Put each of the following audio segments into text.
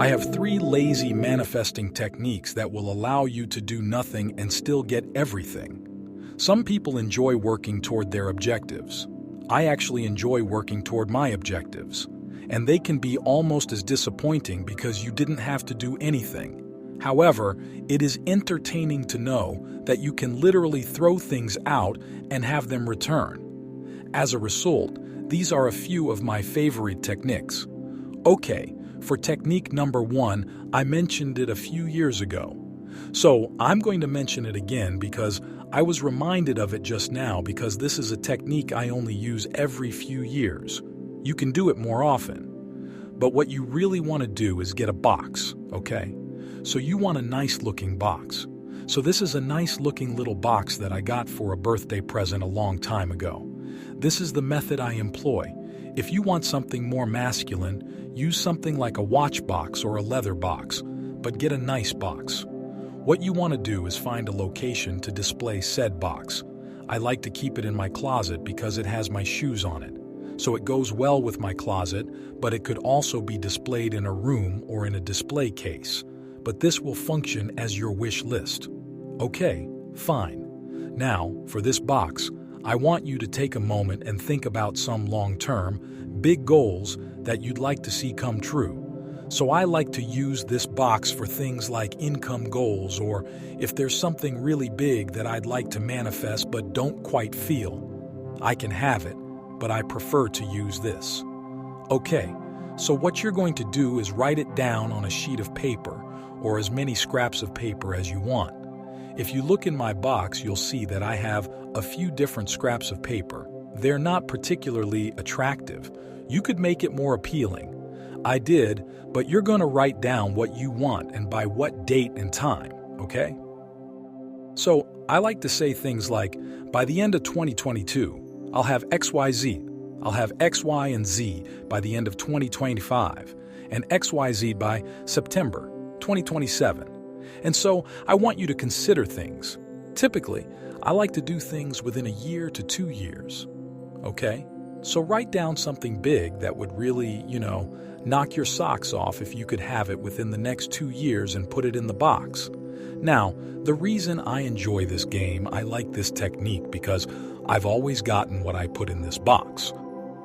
I have 3 lazy manifesting techniques that will allow you to do nothing and still get everything. Some people enjoy working toward their objectives. I actually enjoy working toward my objectives, and they can be almost as disappointing because you didn't have to do anything. However, it is entertaining to know that you can literally throw things out and have them return. As a result, these are a few of my favorite techniques. Okay, for technique number 1, I mentioned it a few years ago. So I'm going to mention it again because I was reminded of it just now because this is a technique I only use every few years. You can do it more often. But what you really want to do is get a box, okay? So you want a nice looking box. So this is a nice looking little box that I got for a birthday present a long time ago. This is the method I employ. If you want something more masculine, use something like a watch box or a leather box, but get a nice box. What you want to do is find a location to display said box. I like to keep it in my closet because it has my shoes on it. So it goes well with my closet, but it could also be displayed in a room or in a display case. But this will function as your wish list. Okay, fine. Now, for this box, I want you to take a moment and think about some long-term, big goals that you'd like to see come true. So I like to use this box for things like income goals, or if there's something really big that I'd like to manifest but don't quite feel. I can have it, but I prefer to use this. Okay, so what you're going to do is write it down on a sheet of paper, or as many scraps of paper as you want. If you look in my box, you'll see that I have a few different scraps of paper. They're not particularly attractive. You could make it more appealing. I did, but you're going to write down what you want and by what date and time, okay? So I like to say things like, by the end of 2022, I'll have XYZ. I'll have X, Y, and Z by the end of 2025, and XYZ by September 2027. And so I want you to consider things. Typically, I like to do things within a year to 2 years. Okay? So write down something big that would really, knock your socks off if you could have it within the next 2 years and put it in the box. Now, the reason I enjoy this game, I like this technique because I've always gotten what I put in this box.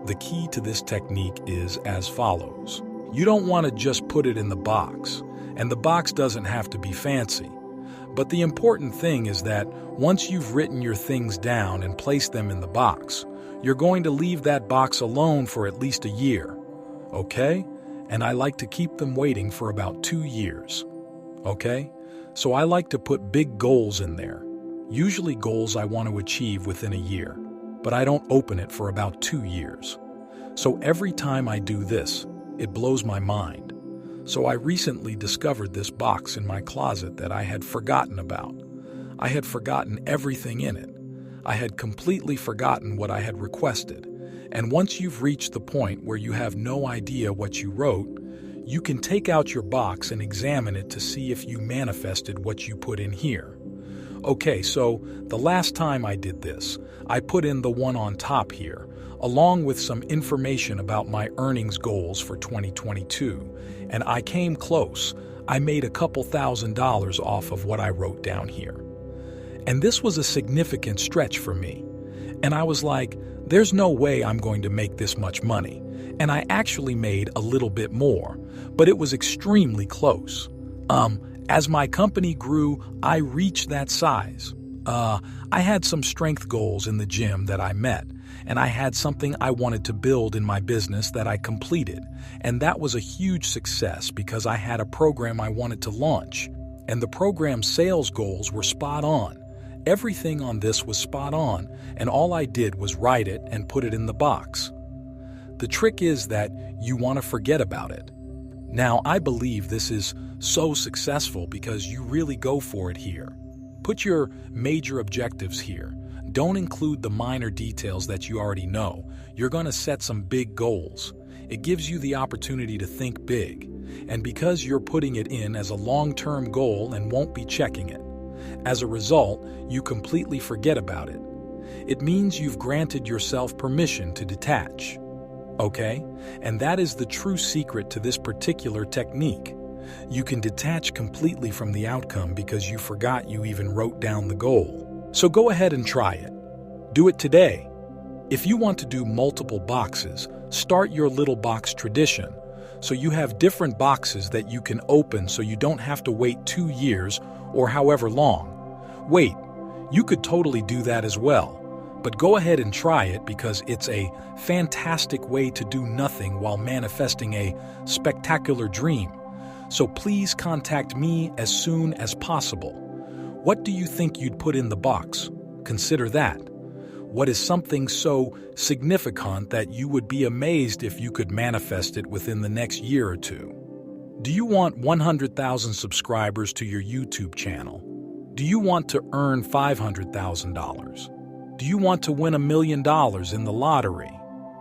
The key to this technique is as follows. You don't want to just put it in the box, and the box doesn't have to be fancy. But the important thing is that once you've written your things down and placed them in the box, you're going to leave that box alone for at least a year. Okay? And I like to keep them waiting for about 2 years. Okay? So I like to put big goals in there. Usually goals I want to achieve within a year, but I don't open it for about 2 years. So every time I do this, it blows my mind. So I recently discovered this box in my closet that I had forgotten about. I had forgotten everything in it. I had completely forgotten what I had requested. And once you've reached the point where you have no idea what you wrote, you can take out your box and examine it to see if you manifested what you put in here. Okay, so the last time I did this, I put in the one on top here, along with some information about my earnings goals for 2022, and I came close. I made a couple $1,000s off of what I wrote down here. And this was a significant stretch for me. And I was like, there's no way I'm going to make this much money. And I actually made a little bit more, but it was extremely close. As my company grew, I reached that size. I had some strength goals in the gym that I met, and I had something I wanted to build in my business that I completed. And that was a huge success because I had a program I wanted to launch, and the program's sales goals were spot on. Everything on this was spot on, and all I did was write it and put it in the box. The trick is that you want to forget about it. Now, I believe this is so successful because you really go for it here. Put your major objectives here. Don't include the minor details that you already know. You're going to set some big goals. It gives you the opportunity to think big. And because you're putting it in as a long-term goal and won't be checking it, as a result, you completely forget about it. It means you've granted yourself permission to detach. Okay? And that is the true secret to this particular technique. You can detach completely from the outcome because you forgot you even wrote down the goal. So go ahead and try it. Do it today. If you want to do multiple boxes, start your little box tradition. So you have different boxes that you can open so you don't have to wait 2 years or however long. Wait, you could totally do that as well. But go ahead and try it because it's a fantastic way to do nothing while manifesting a spectacular dream. So please contact me as soon as possible. What do you think you'd put in the box? Consider that. What is something so significant that you would be amazed if you could manifest it within the next year or two? Do you want 100,000 subscribers to your YouTube channel? Do you want to earn $500,000? Do you want to win $1 million in the lottery?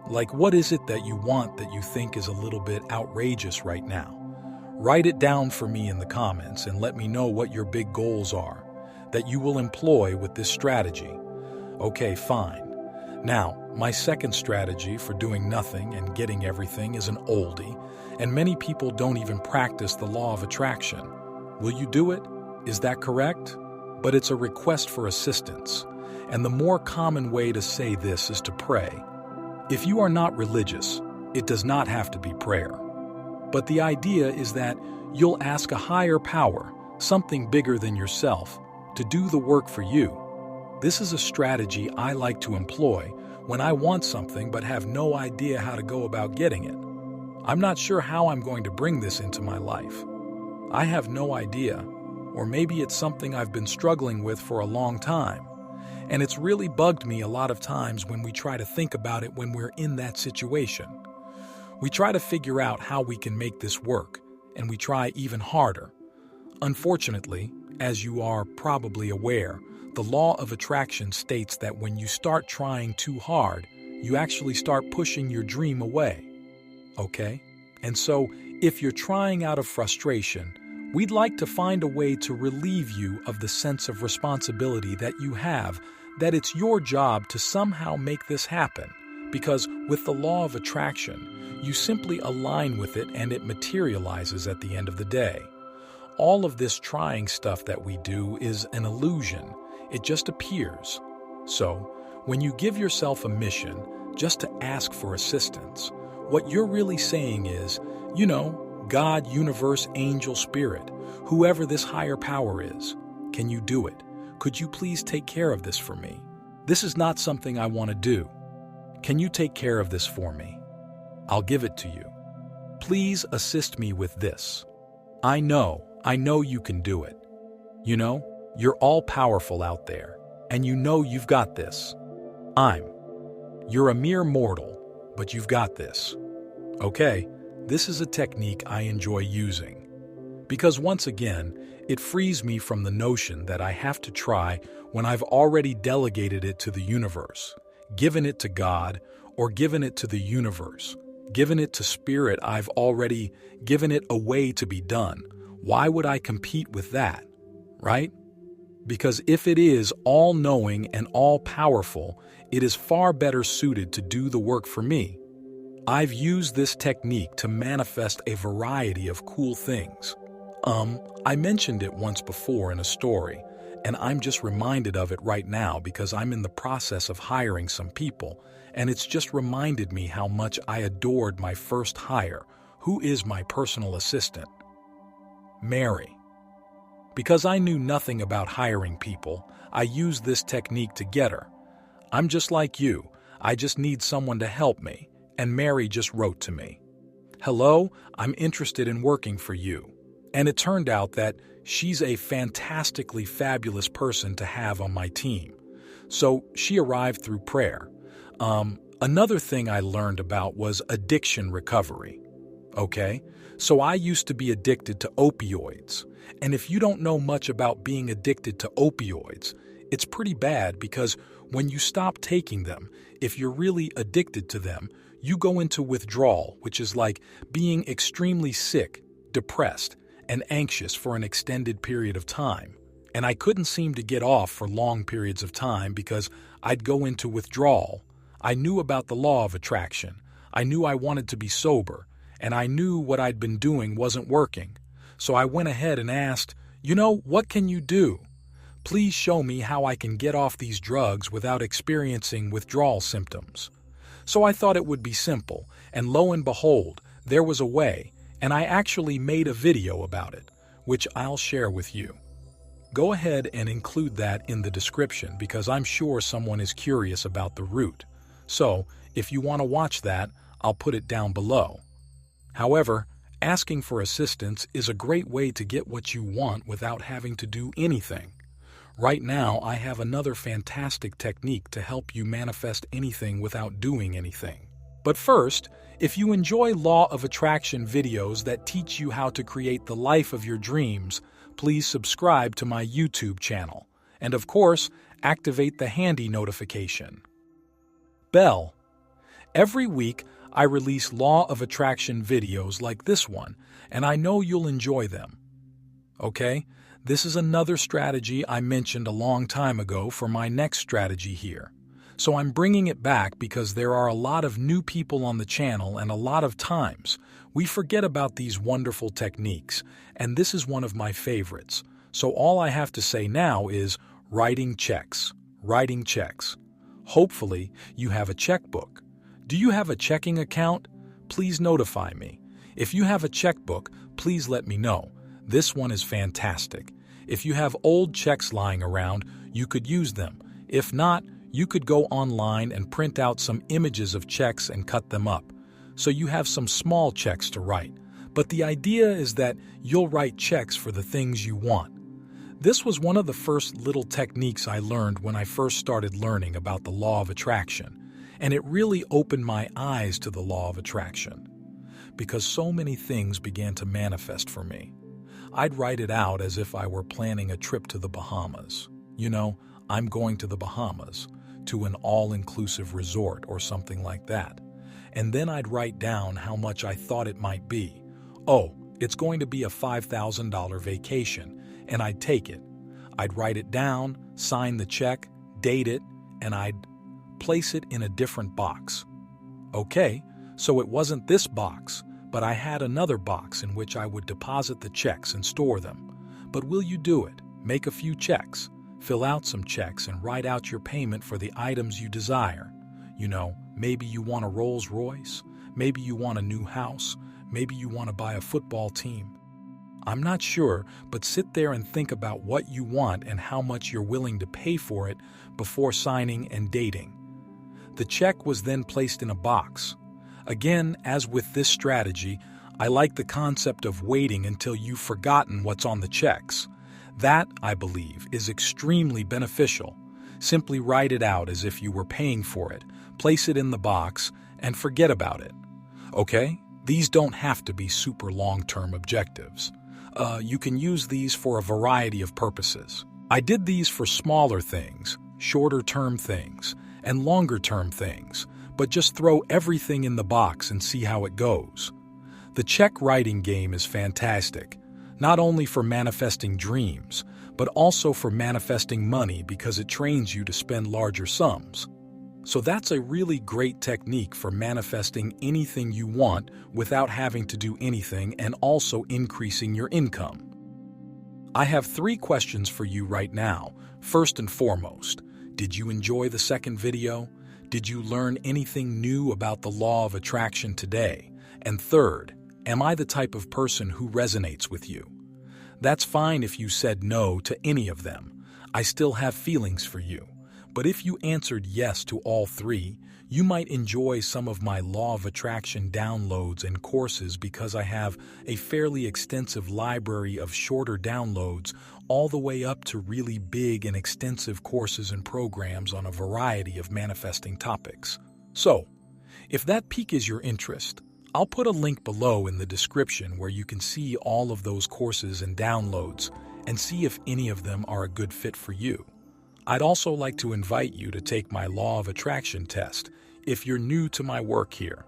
Like, what is it that you want that you think is a little bit outrageous right now? Write it down for me in the comments and let me know what your big goals are that you will employ with this strategy. Okay, fine. Now, my second strategy for doing nothing and getting everything is an oldie, and many people don't even practice the law of attraction. Will you do it? Is that correct? But it's a request for assistance, and the more common way to say this is to pray. If you are not religious, it does not have to be prayer. But the idea is that you'll ask a higher power, something bigger than yourself, to do the work for you. This is a strategy I like to employ when I want something but have no idea how to go about getting it. I'm not sure how I'm going to bring this into my life. I have no idea, or maybe it's something I've been struggling with for a long time. And it's really bugged me a lot of times when we try to think about it when we're in that situation. We try to figure out how we can make this work, and we try even harder. Unfortunately, as you are probably aware, the law of attraction states that when you start trying too hard, you actually start pushing your dream away. Okay? And so, if you're trying out of frustration, we'd like to find a way to relieve you of the sense of responsibility that you have, that it's your job to somehow make this happen. Because with the law of attraction, you simply align with it and it materializes at the end of the day. All of this trying stuff that we do is an illusion. It just appears. So, when you give yourself a mission just to ask for assistance, what you're really saying is, God, universe, angel, spirit, whoever this higher power is, can you do it? Could you please take care of this for me? This is not something I want to do. Can you take care of this for me? I'll give it to you. Please assist me with this. I know you can do it. You're all powerful out there, and you've got this. You're a mere mortal, but you've got this. Okay, this is a technique I enjoy using. Because once again, it frees me from the notion that I have to try when I've already delegated it to the universe, given it to God, or given it to the universe, given it to spirit. I've already given it a way to be done. Why would I compete with that, right? Because if it is all-knowing and all-powerful, it is far better suited to do the work for me. I've used this technique to manifest a variety of cool things. I mentioned it once before in a story, and I'm just reminded of it right now because I'm in the process of hiring some people, and it's just reminded me how much I adored my first hire, who is my personal assistant, Mary. Because I knew nothing about hiring people, I used this technique to get her. I'm just like you. I just need someone to help me. And Mary just wrote to me. Hello, I'm interested in working for you. And it turned out that she's a fantastically fabulous person to have on my team. So she arrived through prayer. Another thing I learned about was addiction recovery. Okay? So I used to be addicted to opioids. And if you don't know much about being addicted to opioids, it's pretty bad because when you stop taking them, if you're really addicted to them, you go into withdrawal, which is like being extremely sick, depressed, and anxious for an extended period of time. And I couldn't seem to get off for long periods of time because I'd go into withdrawal. I knew about the law of attraction. I knew I wanted to be sober, and I knew what I'd been doing wasn't working. So I went ahead and asked, what can you do? Please show me how I can get off these drugs without experiencing withdrawal symptoms. So I thought it would be simple, and lo and behold, there was a way, and I actually made a video about it, which I'll share with you. Go ahead and include that in the description because I'm sure someone is curious about the route. So, if you want to watch that, I'll put it down below. However, asking for assistance is a great way to get what you want without having to do anything. Right now, I have another fantastic technique to help you manifest anything without doing anything. But first, if you enjoy Law of Attraction videos that teach you how to create the life of your dreams, please subscribe to my YouTube channel. And of course, activate the handy notification bell. Every week, I release Law of Attraction videos like this one, and I know you'll enjoy them. Okay? This is another strategy I mentioned a long time ago for my next strategy here. So I'm bringing it back because there are a lot of new people on the channel and a lot of times we forget about these wonderful techniques, and this is one of my favorites. So all I have to say now is writing checks. Writing checks. Hopefully, you have a checkbook. Do you have a checking account? Please notify me. If you have a checkbook, please let me know. This one is fantastic. If you have old checks lying around, you could use them. If not, you could go online and print out some images of checks and cut them up. So you have some small checks to write. But the idea is that you'll write checks for the things you want. This was one of the first little techniques I learned when I first started learning about the Law of Attraction. And it really opened my eyes to the Law of Attraction. Because so many things began to manifest for me. I'd write it out as if I were planning a trip to the Bahamas. I'm going to the Bahamas, to an all-inclusive resort or something like that. And then I'd write down how much I thought it might be. Oh, it's going to be a $5,000 vacation, and I'd take it. I'd write it down, sign the check, date it, and I'd place it in a different box. Okay, so it wasn't this box, but I had another box in which I would deposit the checks and store them. But will you do it? Make a few checks. Fill out some checks and write out your payment for the items you desire. Maybe you want a Rolls Royce. Maybe you want a new house. Maybe you want to buy a football team. I'm not sure, but sit there and think about what you want and how much you're willing to pay for it before signing and dating. The check was then placed in a box. Again, as with this strategy, I like the concept of waiting until you've forgotten what's on the checks. That, I believe, is extremely beneficial. Simply write it out as if you were paying for it, place it in the box, and forget about it. Okay? These don't have to be super long-term objectives. You can use these for a variety of purposes. I did these for smaller things, shorter-term things, and longer-term things, but just throw everything in the box and see how it goes. The check writing game is fantastic, not only for manifesting dreams, but also for manifesting money because it trains you to spend larger sums. So that's a really great technique for manifesting anything you want without having to do anything and also increasing your income. I have 3 questions for you right now. First and foremost, did you enjoy the second video? Did you learn anything new about the Law of Attraction today? And third, am I the type of person who resonates with you? That's fine if you said no to any of them. I still have feelings for you. But if you answered yes to all 3, you might enjoy some of my Law of Attraction downloads and courses because I have a fairly extensive library of shorter downloads all the way up to really big and extensive courses and programs on a variety of manifesting topics. So, if that piques your interest, I'll put a link below in the description where you can see all of those courses and downloads and see if any of them are a good fit for you. I'd also like to invite you to take my Law of Attraction test if you're new to my work here.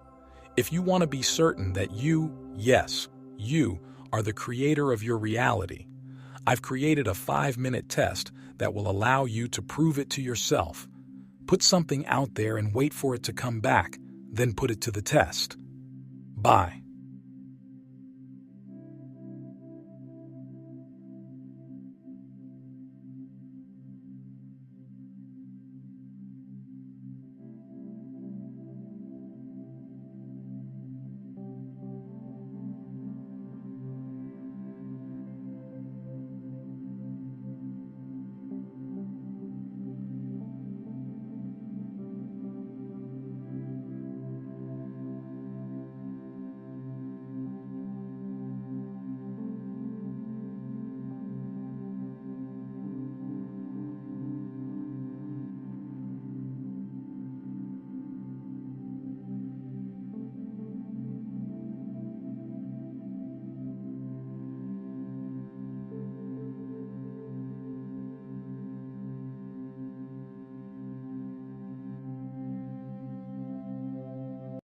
If you want to be certain that you, yes, you, are the creator of your reality, I've created a 5-minute test that will allow you to prove it to yourself. Put something out there and wait for it to come back, then put it to the test. Bye.